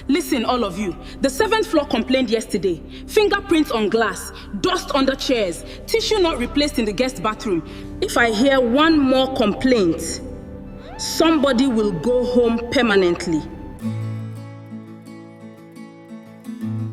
Listen, all of you. The seventh floor complained yesterday. Fingerprints on glass, dust under chairs, tissue not replaced in the guest bathroom. If I hear one more complaint, somebody will go home permanently.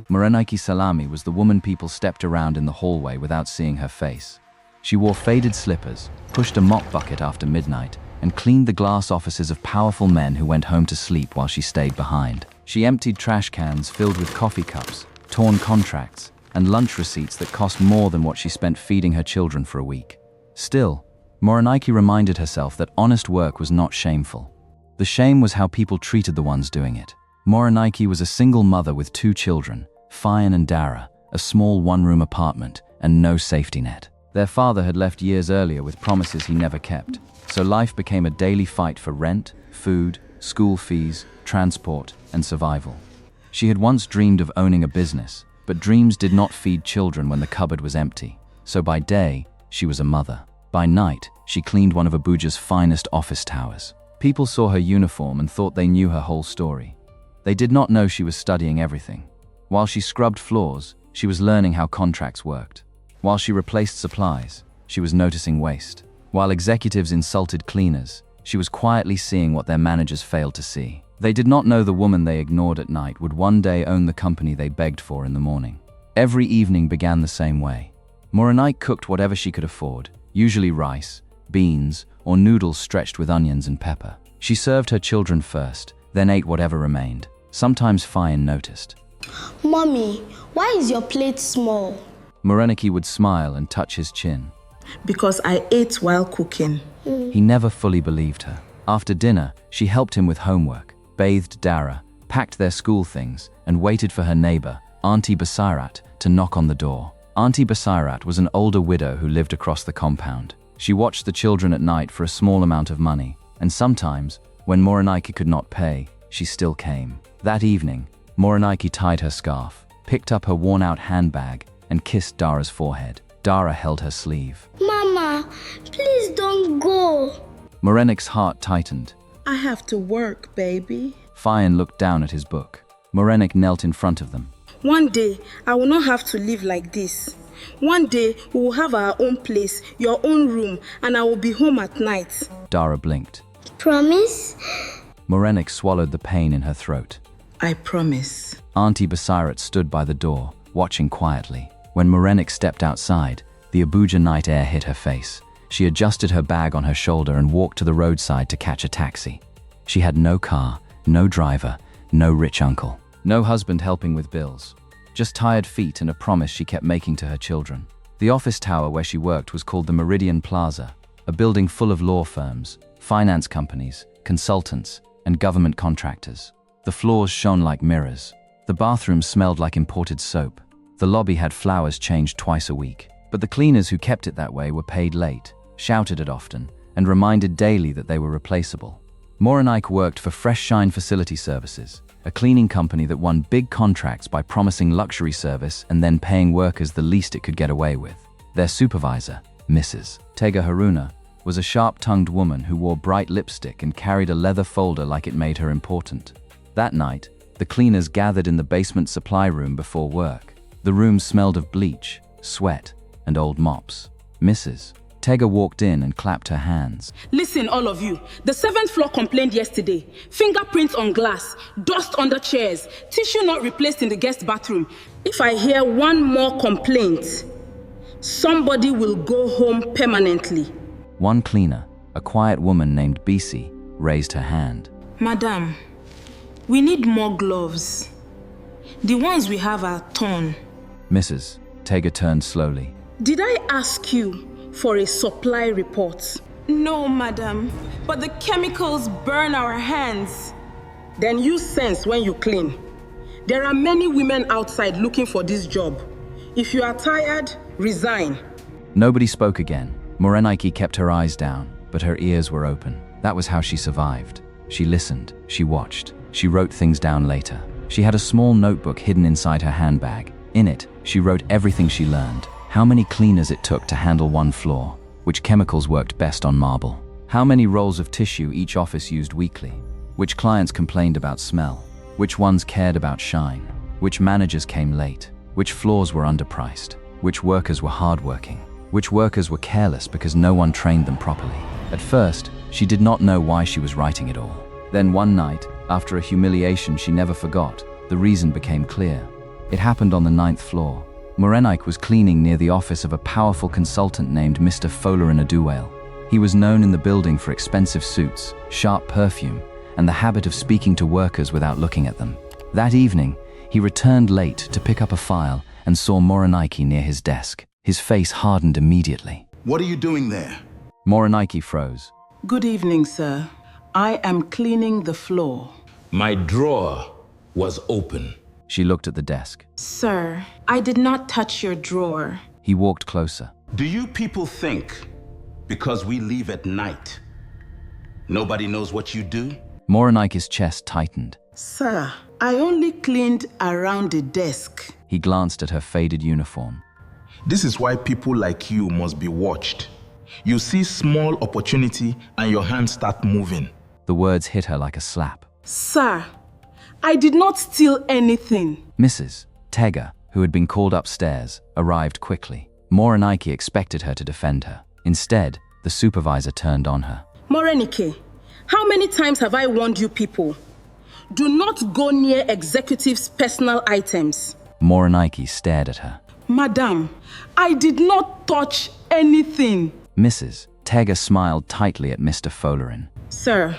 Morenike Salami was the woman people stepped around in the hallway without seeing her face. She wore faded slippers, pushed a mop bucket after midnight, and cleaned the glass offices of powerful men who went home to sleep while she stayed behind. She emptied trash cans filled with coffee cups, torn contracts, and lunch receipts that cost more than what she spent feeding her children for a week. Still, Morenike reminded herself that honest work was not shameful. The shame was how people treated the ones doing it. Morenike was a single mother with 2 children, Fayan and Dara, a small one-room apartment, and no safety net. Their father had left years earlier with promises he never kept, so life became a daily fight for rent, food, school fees, transport, and survival. She had once dreamed of owning a business, but dreams did not feed children when the cupboard was empty. So by day, she was a mother. By night, she cleaned one of Abuja's finest office towers. People saw her uniform and thought they knew her whole story. They did not know she was studying everything. While she scrubbed floors, she was learning how contracts worked. While she replaced supplies, she was noticing waste. While executives insulted cleaners, she was quietly seeing what their managers failed to see. They did not know the woman they ignored at night would one day own the company they begged for in the morning. Every evening began the same way. Morenike cooked whatever she could afford, usually rice, beans, or noodles stretched with onions and pepper. She served her children first, then ate whatever remained. Sometimes Fayan noticed. Mommy, why is your plate small? Morenike would smile and touch his chin. Because I ate while cooking. He never fully believed her. After dinner, she helped him with homework, bathed Dara, packed their school things, and waited for her neighbor, Auntie Basirat, to knock on the door. Auntie Basirat was an older widow who lived across the compound. She watched the children at night for a small amount of money, and sometimes, when Morenike could not pay, she still came. That evening, Morenike tied her scarf, picked up her worn-out handbag, and kissed Dara's forehead. Dara held her sleeve. Mama, please don't go. Morenike's heart tightened. I have to work, baby. Fayan looked down at his book. Morenike knelt in front of them. One day, I will not have to live like this. One day, we will have our own place, your own room, and I will be home at night. Dara blinked. Promise? Morenike swallowed the pain in her throat. I promise. Auntie Basirat stood by the door, watching quietly. When Morenike stepped outside, the Abuja night air hit her face. She adjusted her bag on her shoulder and walked to the roadside to catch a taxi. She had no car, no driver, no rich uncle, no husband helping with bills. Just tired feet and a promise she kept making to her children. The office tower where she worked was called the Meridian Plaza, a building full of law firms, finance companies, consultants, and government contractors. The floors shone like mirrors. The bathrooms smelled like imported soap. The lobby had flowers changed twice a week. But the cleaners who kept it that way were paid late, shouted at often, and reminded daily that they were replaceable. Morenike worked for Fresh Shine Facility Services, a cleaning company that won big contracts by promising luxury service and then paying workers the least it could get away with. Their supervisor, Mrs. Tega Haruna, was a sharp-tongued woman who wore bright lipstick and carried a leather folder like it made her important. That night, the cleaners gathered in the basement supply room before work. The room smelled of bleach, sweat, and old mops. Mrs. Tega walked in and clapped her hands. Listen, all of you. The seventh floor complained yesterday. Fingerprints on glass, dust under chairs, tissue not replaced in the guest bathroom. If I hear one more complaint, somebody will go home permanently. One cleaner, a quiet woman named Bisi, raised her hand. Madam, we need more gloves. The ones we have are torn. Mrs. Tega turned slowly. Did I ask you for a supply report? No, madam, but the chemicals burn our hands. Then use sense when you clean. There are many women outside looking for this job. If you are tired, resign. Nobody spoke again. Morenike kept her eyes down, but her ears were open. That was how she survived. She listened, she watched, she wrote things down later. She had a small notebook hidden inside her handbag. In it, she wrote everything she learned. How many cleaners it took to handle one floor, which chemicals worked best on marble, how many rolls of tissue each office used weekly, which clients complained about smell, Which ones cared about shine? Which managers came late? Which floors were underpriced? Which workers were hardworking? Which workers were careless because no one trained them properly? At first, she did not know why she was writing it all. Then one night, after a humiliation she never forgot, the reason became clear. It happened on the 9th floor. Morenike was cleaning near the office of a powerful consultant named Mr. Folarin Aduwale. He was known in the building for expensive suits, sharp perfume, and the habit of speaking to workers without looking at them. That evening, he returned late to pick up a file and saw Morenike near his desk. His face hardened immediately. What are you doing there? Morenike froze. Good evening, sir. I am cleaning the floor. My drawer was open. She looked at the desk. Sir, I did not touch your drawer. He walked closer. Do you people think because we leave at night, nobody knows what you do? Morenike's chest tightened. Sir, I only cleaned around the desk. He glanced at her faded uniform. This is why people like you must be watched. You see small opportunity and your hands start moving. The words hit her like a slap. Sir, I did not steal anything. Mrs. Tega, who had been called upstairs, arrived quickly. Morenike expected her to defend her. Instead, the supervisor turned on her. Morenike, how many times have I warned you people? Do not go near executives' personal items. Morenike stared at her. Madam, I did not touch anything. Mrs. Tega smiled tightly at Mr. Folarin. Sir,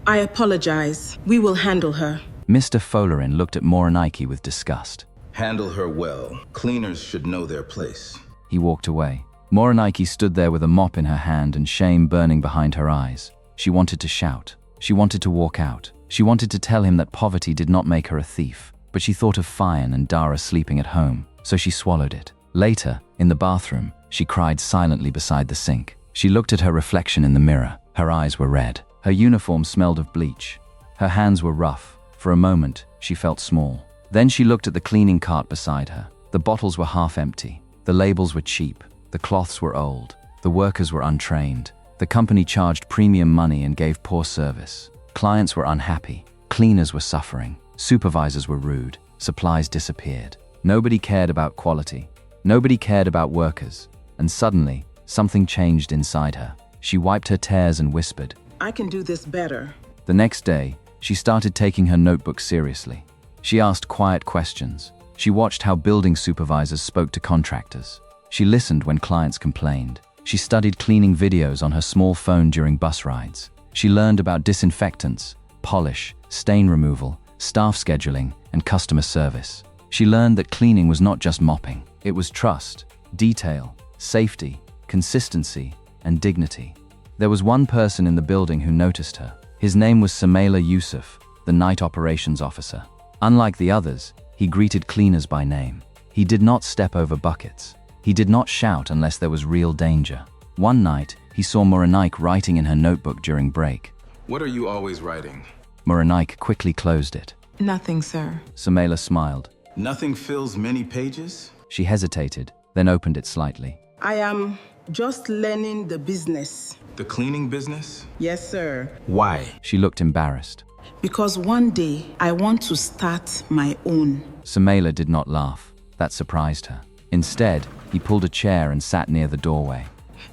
I apologize. We will handle her. Mr. Folarin looked at Morenike with disgust. Handle her well. Cleaners should know their place. He walked away. Morenike stood there with a mop in her hand and shame burning behind her eyes. She wanted to shout. She wanted to walk out. She wanted to tell him that poverty did not make her a thief. But she thought of Fayan and Dara sleeping at home, so she swallowed it. Later, in the bathroom, she cried silently beside the sink. She looked at her reflection in the mirror. Her eyes were red. Her uniform smelled of bleach. Her hands were rough. For a moment, she felt small. Then she looked at the cleaning cart beside her. The bottles were half empty. The labels were cheap. The cloths were old. The workers were untrained. The company charged premium money and gave poor service. Clients were unhappy. Cleaners were suffering. Supervisors were rude. Supplies disappeared. Nobody cared about quality. Nobody cared about workers. And suddenly, something changed inside her. She wiped her tears and whispered, I can do this better. The next day, she started taking her notebook seriously. She asked quiet questions. She watched how building supervisors spoke to contractors. She listened when clients complained. She studied cleaning videos on her small phone during bus rides. She learned about disinfectants, polish, stain removal, staff scheduling, and customer service. She learned that cleaning was not just mopping. It was trust, detail, safety, consistency, and dignity. There was one person in the building who noticed her. His name was Sumaila Yusuf, the night operations officer. Unlike the others, he greeted cleaners by name. He did not step over buckets. He did not shout unless there was real danger. One night, he saw Morenike writing in her notebook during break. What are you always writing? Morenike quickly closed it. Nothing, sir. Sumaila smiled. Nothing fills many pages? She hesitated, then opened it slightly. I am just learning the business. The cleaning business? Yes, sir. Why? She looked embarrassed. Because one day, I want to start my own. Sumaila did not laugh. That surprised her. Instead, he pulled a chair and sat near the doorway.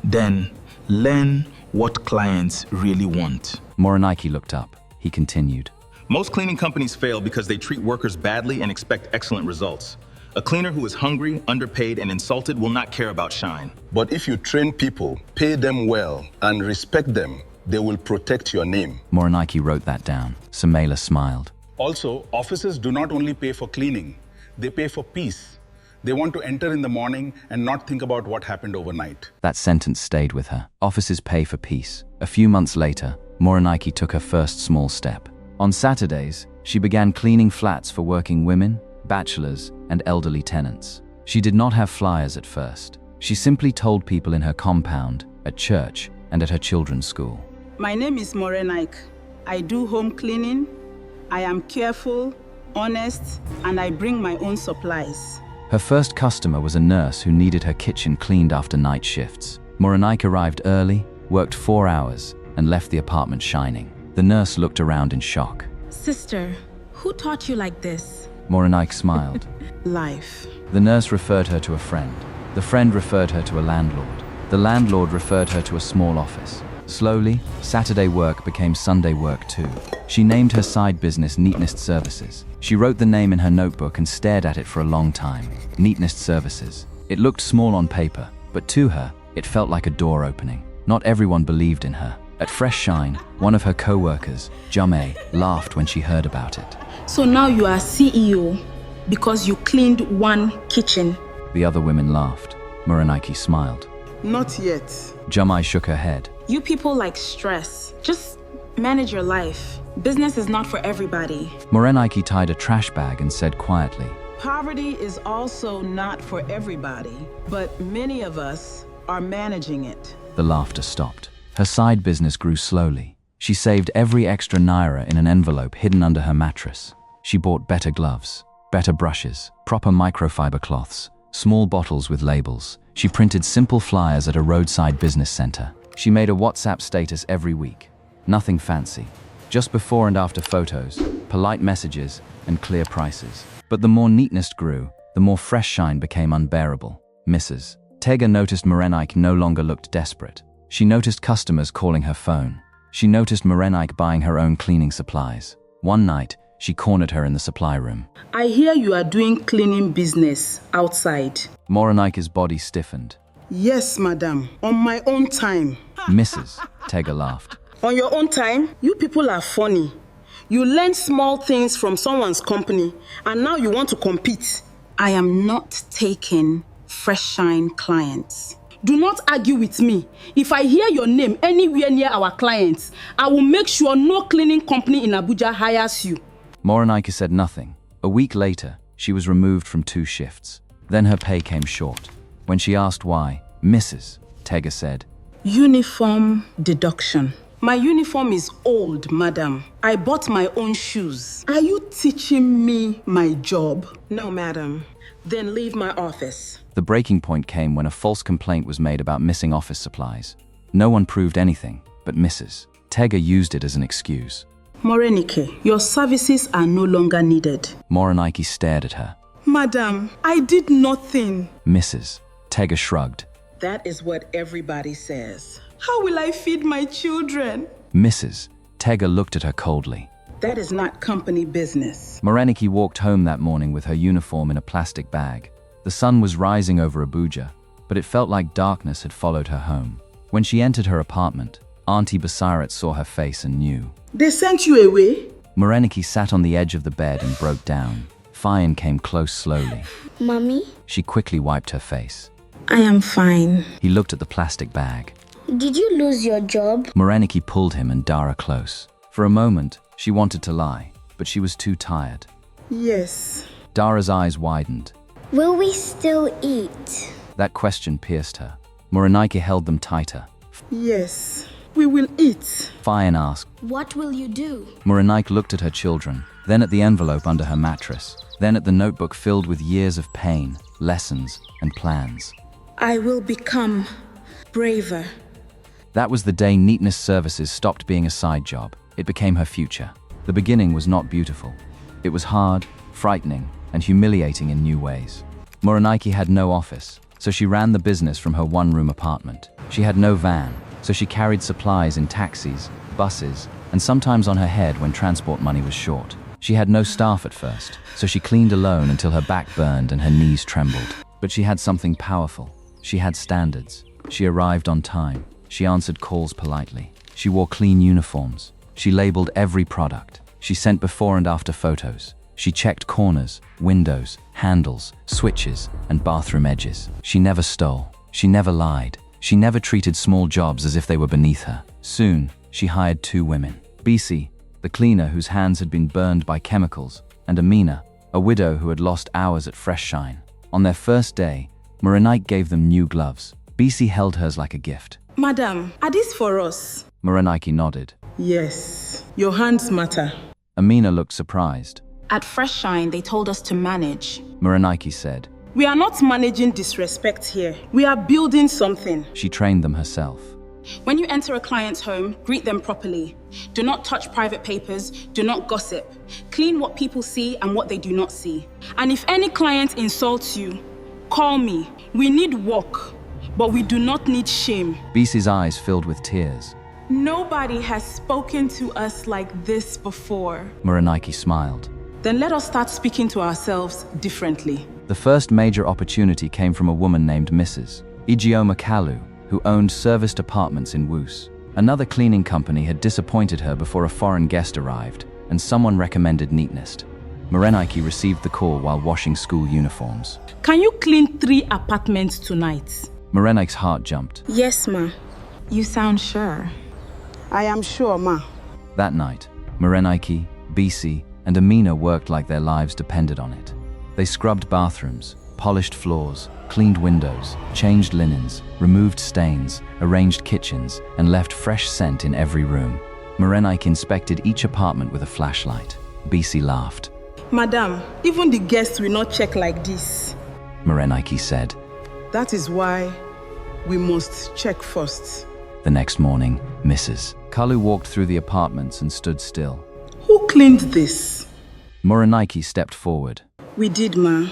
Then, learn what clients really want. Morenike looked up. He continued. Most cleaning companies fail because they treat workers badly and expect excellent results. A cleaner who is hungry, underpaid, and insulted will not care about shine. But if you train people, pay them well, and respect them, they will protect your name. Morenike wrote that down. Sumaila smiled. Also, offices do not only pay for cleaning, they pay for peace. They want to enter in the morning and not think about what happened overnight. That sentence stayed with her. Offices pay for peace. A few months later, Morenike took her first small step. On Saturdays, she began cleaning flats for working women, bachelors, and elderly tenants. She did not have flyers at first. She simply told people in her compound, at church, and at her children's school. My name is Morenike. I do home cleaning. I am careful, honest, and I bring my own supplies. Her first customer was a nurse who needed her kitchen cleaned after night shifts. Morenike arrived early, worked 4 hours, and left the apartment shining. The nurse looked around in shock. Sister, Who taught you like this? Morenike smiled. Life. The nurse referred her to a friend. The friend referred her to a landlord. The landlord referred her to a small office. Slowly, Saturday work became Sunday work too. She named her side business Sweetest Services. She wrote the name in her notebook and stared at it for a long time. Sweetest Services. It looked small on paper, but to her, it felt like a door opening. Not everyone believed in her. At Fresh Shine, one of her co-workers, Jume, laughed when she heard about it. So now you are CEO because you cleaned one kitchen. The other women laughed. Morenike smiled. Not yet. Jume shook her head. You people like stress. Just manage your life. Business is not for everybody. Morenike tied a trash bag and said quietly, Poverty is also not for everybody, but many of us are managing it. The laughter stopped. Her side business grew slowly. She saved every extra naira in an envelope hidden under her mattress. She bought better gloves, better brushes, proper microfiber cloths, small bottles with labels. She printed simple flyers at a roadside business center. She made a WhatsApp status every week. Nothing fancy. Just before and after photos, polite messages, and clear prices. But the more neatness grew, the more Fresh Shine became unbearable. Mrs. Tega noticed Morenike no longer looked desperate. She noticed customers calling her phone. She noticed Morenike buying her own cleaning supplies. One night, she cornered her in the supply room. I hear you are doing cleaning business outside. Morenike's body stiffened. Yes, madam. On my own time. Mrs. Tega laughed. On your own time? You people are funny. You learn small things from someone's company, and now you want to compete. I am not taking Fresh Shine clients. Do not argue with me. If I hear your name anywhere near our clients, I will make sure no cleaning company in Abuja hires you. Morenike said nothing. A week later, she was removed from 2 shifts. Then her pay came short. When she asked why, Mrs. Tega said, Uniform deduction. My uniform is old, madam. I bought my own shoes. Are you teaching me my job? No, madam. Then leave my office. The breaking point came when a false complaint was made about missing office supplies. No one proved anything, but Mrs. Tega used it as an excuse. Morenike, your services are no longer needed. Morenike stared at her. Madam, I did nothing. Mrs. Tega shrugged. That is what everybody says. How will I feed my children? Mrs. Tega looked at her coldly. That is not company business. Morenike walked home that morning with her uniform in a plastic bag. The sun was rising over Abuja, but it felt like darkness had followed her home. When she entered her apartment, Auntie Basirat saw her face and knew. They sent you away? Morenike sat on the edge of the bed and broke down. Fayan came close slowly. Mommy? She quickly wiped her face. I am fine. He looked at the plastic bag. Did you lose your job? Morenike pulled him and Dara close. For a moment, she wanted to lie, but she was too tired. Yes. Dara's eyes widened. Will we still eat? That question pierced her. Morenike held them tighter. Yes. We will eat. Fayan asked. What will you do? Morenike looked at her children, then at the envelope under her mattress, then at the notebook filled with years of pain, lessons, and plans. I will become braver. That was the day Sweetest Services stopped being a side job. It became her future. The beginning was not beautiful. It was hard, frightening, and humiliating in new ways. Morenike had no office, so she ran the business from her one-room apartment. She had no van, so she carried supplies in taxis, buses, and sometimes on her head when transport money was short. She had no staff at first, so she cleaned alone until her back burned and her knees trembled. But she had something powerful. She had standards. She arrived on time. She answered calls politely. She wore clean uniforms. She labeled every product. She sent before and after photos. She checked corners, windows, handles, switches, and bathroom edges. She never stole. She never lied. She never treated small jobs as if they were beneath her. Soon, she hired 2 women. Bisi, the cleaner whose hands had been burned by chemicals, and Amina, a widow who had lost hours at Fresh Shine. On their first day, Morenike gave them new gloves. Bisi held hers like a gift. Madam, are these for us? Morenike nodded. Yes. Your hands matter. Amina looked surprised. At Fresh Shine, they told us to manage. Morenike said. We are not managing disrespect here. We are building something. She trained them herself. When you enter a client's home, greet them properly. Do not touch private papers, do not gossip. Clean what people see and what they do not see. And if any client insults you, call me. We need work, but we do not need shame. Bisi's eyes filled with tears. Nobody has spoken to us like this before. Morenike smiled. Then let us start speaking to ourselves differently. The first major opportunity came from a woman named Mrs. Ijeoma Kalu, who owned serviced apartments in Woos. Another cleaning company had disappointed her before a foreign guest arrived, and someone recommended Neatest. Morenike received the call while washing school uniforms. Can you clean 3 apartments tonight? Morenike's heart jumped. Yes, ma. You sound sure. I am sure, ma. That night, Morenike, Bisi, and Amina worked like their lives depended on it. They scrubbed bathrooms, polished floors, cleaned windows, changed linens, removed stains, arranged kitchens, and left fresh scent in every room. Morenike inspected each apartment with a flashlight. Bisi laughed. Madam, even the guests will not check like this. Morenike said. That is why we must check first. The next morning, Mrs. Kalu walked through the apartments and stood still. Who cleaned this? Morenike stepped forward. We did, ma.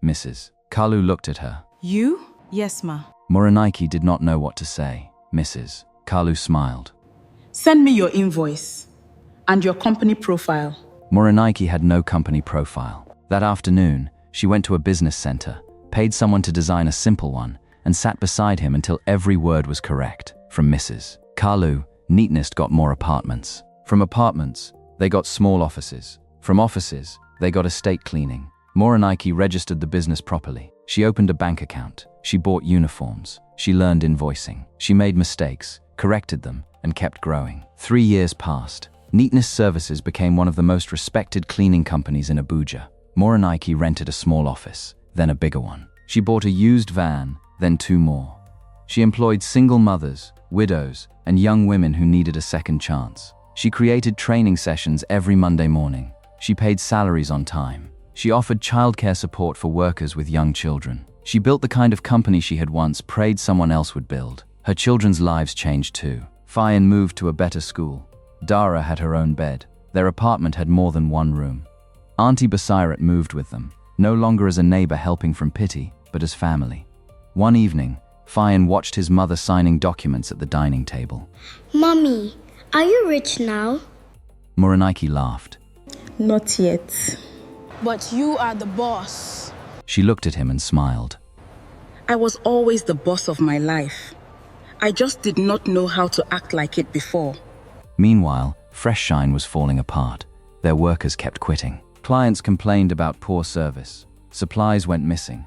Mrs. Kalu looked at her. You? Yes, ma. Morenike did not know what to say. Mrs. Kalu smiled. Send me your invoice and your company profile. Morenike had no company profile. That afternoon, she went to a business center, paid someone to design a simple one, and sat beside him until every word was correct. From Mrs. Kalu, Neatest got more apartments. From apartments, they got small offices. From offices, they got estate cleaning. Morenike registered the business properly. She opened a bank account. She bought uniforms. She learned invoicing. She made mistakes, corrected them, and kept growing. 3 years passed. Neatest Services became one of the most respected cleaning companies in Abuja. Morenike rented a small office, then a bigger one. She bought a used van, then 2 more. She employed single mothers, widows, and young women who needed a second chance. She created training sessions every Monday morning. She paid salaries on time. She offered childcare support for workers with young children. She built the kind of company she had once prayed someone else would build. Her children's lives changed too. Fayan moved to a better school. Dara had her own bed. Their apartment had more than 1 room. Auntie Basirat moved with them, no longer as a neighbor helping from pity, but as family. One evening, Fayan watched his mother signing documents at the dining table. Mommy, are you rich now? Morenike laughed. Not yet. But you are the boss. She looked at him and smiled. I was always the boss of my life. I just did not know how to act like it before. Meanwhile, Fresh Shine was falling apart. Their workers kept quitting. Clients complained about poor service. Supplies went missing.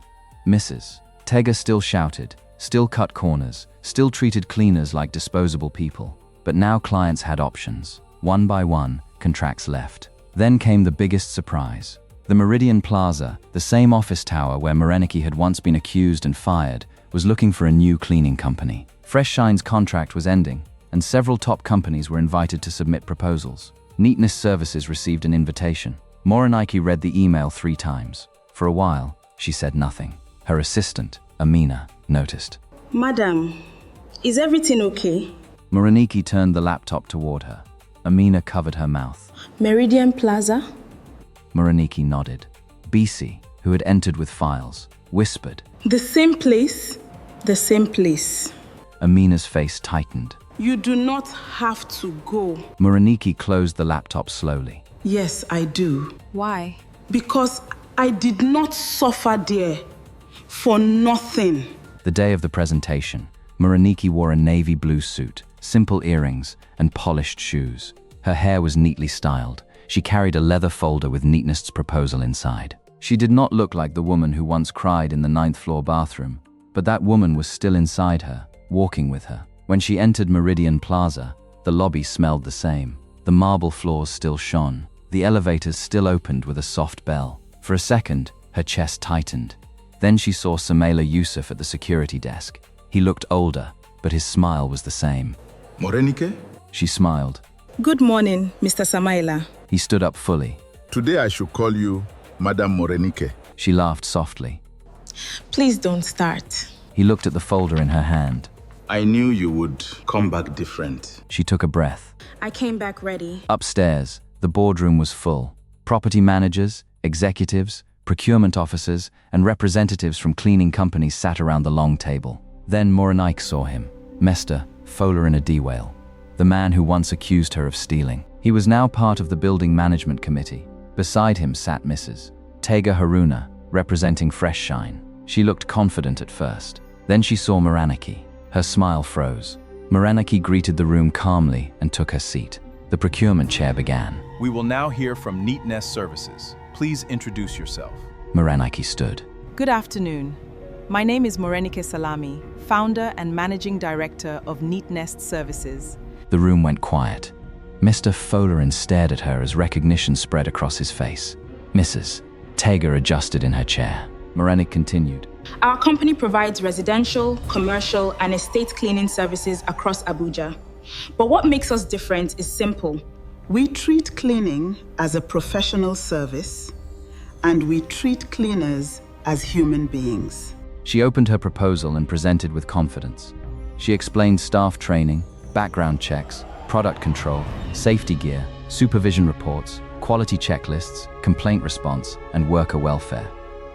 Mrs. Tega still shouted, still cut corners, still treated cleaners like disposable people. But now clients had options. One by one, contracts left. Then came the biggest surprise. The Meridian Plaza, the same office tower where Morenike had once been accused and fired, was looking for a new cleaning company. Fresh Shine's contract was ending, and several top companies were invited to submit proposals. Neatest Services received an invitation. Morenike read the email 3 times. For a while, she said nothing. Her assistant, Amina, noticed. Madam, is everything okay? Morenike turned the laptop toward her. Amina covered her mouth. Meridian Plaza? Morenike nodded. Bisi, who had entered with files, whispered. The same place? The same place. Amina's face tightened. You do not have to go. Morenike closed the laptop slowly. Yes, I do. Why? Because I did not suffer there for nothing. The day of the presentation, Morenike wore a navy blue suit, simple earrings, and polished shoes. Her hair was neatly styled. She carried a leather folder with Neatest's proposal inside. She did not look like the woman who once cried in the 9th floor bathroom, but that woman was still inside her, walking with her. When she entered Meridian Plaza, the lobby smelled the same. The marble floors still shone. The elevators still opened with a soft bell. For a second, her chest tightened. Then she saw Samaila Yusuf at the security desk. He looked older, but his smile was the same. Morenike? She smiled. Good morning, Mr. Samaila. He stood up fully. Today I should call you Madam Morenike. She laughed softly. Please don't start. He looked at the folder in her hand. I knew you would come back different. She took a breath. I came back ready. Upstairs, the boardroom was full. Property managers, executives, procurement officers, and representatives from cleaning companies sat around the long table. Then Morenike saw him, Mr. Folarin Adiwale, the man who once accused her of stealing. He was now part of the building management committee. Beside him sat Mrs. Tega Haruna, representing Fresh Shine. She looked confident at first. Then she saw Morenike. Her smile froze. Morenike greeted the room calmly and took her seat. The procurement chair began. We will now hear from Neatnest Services. Please introduce yourself. Morenike stood. Good afternoon. My name is Morenike Salami, founder and managing director of Neatnest Services. The room went quiet. Mr. Folarin stared at her as recognition spread across his face. Mrs. Tega adjusted in her chair. Morenike continued. Our company provides residential, commercial, and estate cleaning services across Abuja. But what makes us different is simple. We treat cleaning as a professional service, and we treat cleaners as human beings. She opened her proposal and presented with confidence. She explained staff training, background checks, product control, safety gear, supervision reports, quality checklists, complaint response, and worker welfare.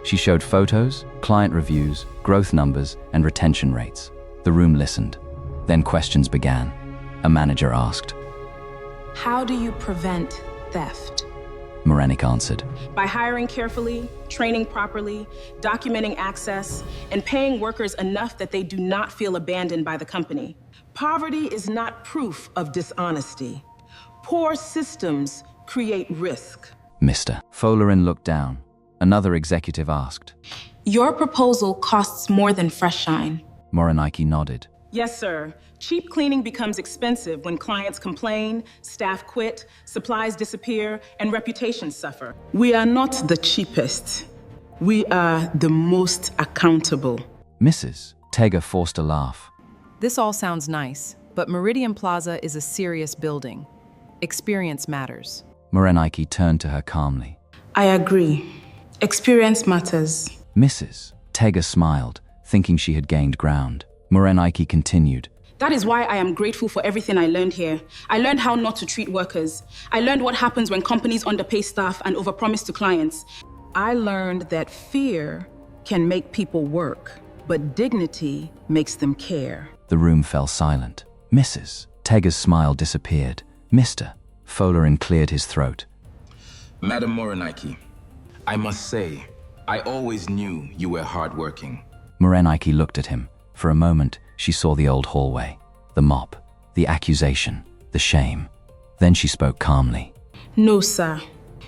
She showed photos, client reviews, growth numbers, and retention rates. The room listened. Then questions began. A manager asked. How do you prevent theft? Morenike answered. By hiring carefully, training properly, documenting access, and paying workers enough that they do not feel abandoned by the company. Poverty is not proof of dishonesty. Poor systems create risk. Mr. Folarin looked down. Another executive asked. Your proposal costs more than Fresh Shine. Morenike nodded. Yes, sir. Cheap cleaning becomes expensive when clients complain, staff quit, supplies disappear, and reputations suffer. We are not the cheapest. We are the most accountable. Mrs. Tega forced a laugh. This all sounds nice, but Meridian Plaza is a serious building. Experience matters. Morenike turned to her calmly. I agree. Experience matters. Mrs. Tega smiled, thinking she had gained ground. Morenike continued. That is why I am grateful for everything I learned here. I learned how not to treat workers. I learned what happens when companies underpay staff and overpromise to clients. I learned that fear can make people work, but dignity makes them care. The room fell silent. Mrs. Tega's smile disappeared. Mr. Folarin cleared his throat. Madam Morenike, I must say, I always knew you were hardworking. Morenike looked at him. For a moment, she saw the old hallway, the mop, the accusation, the shame. Then she spoke calmly. No, sir.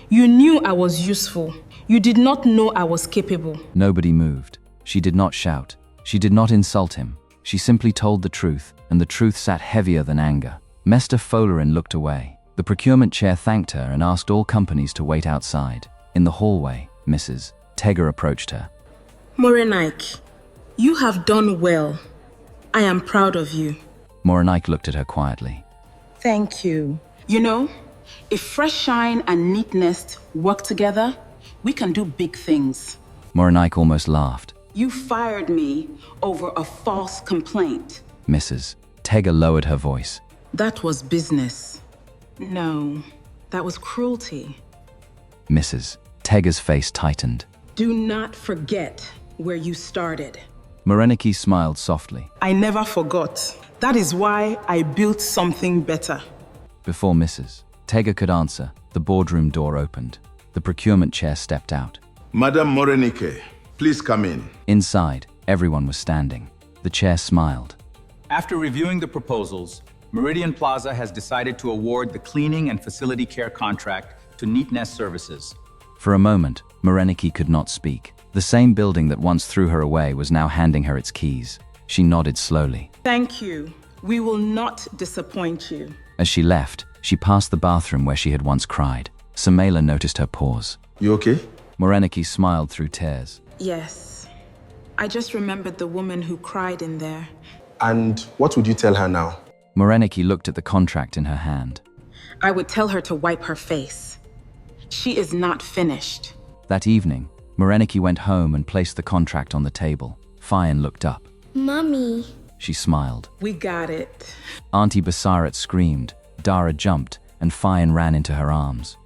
You knew I was useful. You did not know I was capable. Nobody moved. She did not shout. She did not insult him. She simply told the truth, and the truth sat heavier than anger. Mr. Folarin looked away. The procurement chair thanked her and asked all companies to wait outside. In the hallway, Mrs. Tega approached her. Morenike, you have done well. I am proud of you. Morenike looked at her quietly. Thank you. You know, if Fresh Shine and Neatnest work together, we can do big things. Morenike almost laughed. You fired me over a false complaint. Mrs. Tega lowered her voice. That was business. No, that was cruelty. Mrs. Tega's face tightened. Do not forget where you started. Morenike smiled softly. I never forgot. That is why I built something better. Before Mrs. Tega could answer, the boardroom door opened. The procurement chair stepped out. Madam Morenike, please come in. Inside, everyone was standing. The chair smiled. After reviewing the proposals, Meridian Plaza has decided to award the cleaning and facility care contract to Neatnest Services. For a moment, Morenike could not speak. The same building that once threw her away was now handing her its keys. She nodded slowly. Thank you. We will not disappoint you. As she left, she passed the bathroom where she had once cried. Samela noticed her pause. You okay? Morenike smiled through tears. Yes. I just remembered the woman who cried in there. And what would you tell her now? Morenike looked at the contract in her hand. I would tell her to wipe her face. She is not finished. That evening, Morenike went home and placed the contract on the table. Fayan looked up. Mommy, She smiled. We got it. Auntie Basarat screamed. Dara jumped, and Fayan ran into her arms.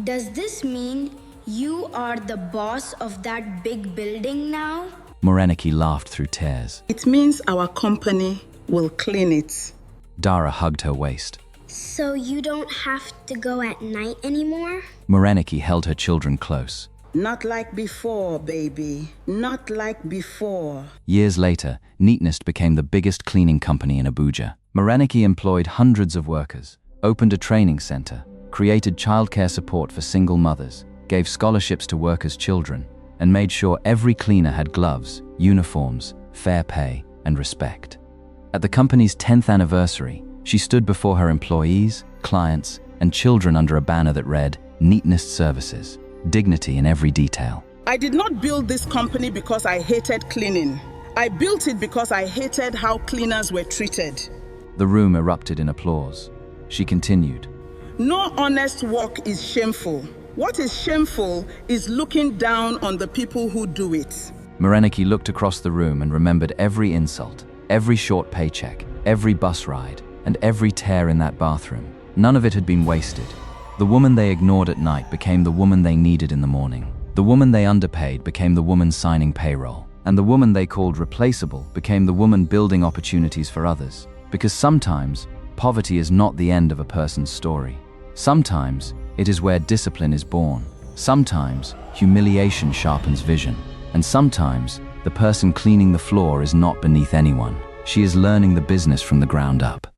Does this mean you are the boss of that big building now? Moreniki laughed through tears. It means our company will clean it. Dara hugged her waist. So you don't have to go at night anymore? Moreniki held her children close. Not like before, baby. Not like before. Years later, Neatnest became the biggest cleaning company in Abuja. Moreniki employed hundreds of workers, opened a training center, created childcare support for single mothers, gave scholarships to workers' children, and made sure every cleaner had gloves, uniforms, fair pay, and respect. At the company's 10th anniversary, she stood before her employees, clients, and children under a banner that read, Neatnest Services, dignity in every detail. I did not build this company because I hated cleaning. I built it because I hated how cleaners were treated. The room erupted in applause. She continued. No honest work is shameful. What is shameful is looking down on the people who do it. Moreniki looked across the room and remembered every insult, every short paycheck, every bus ride, and every tear in that bathroom. None of it had been wasted. The woman they ignored at night became the woman they needed in the morning. The woman they underpaid became the woman signing payroll. And the woman they called replaceable became the woman building opportunities for others. Because sometimes, poverty is not the end of a person's story. Sometimes, it is where discipline is born. Sometimes, humiliation sharpens vision. And sometimes, the person cleaning the floor is not beneath anyone. She is learning the business from the ground up.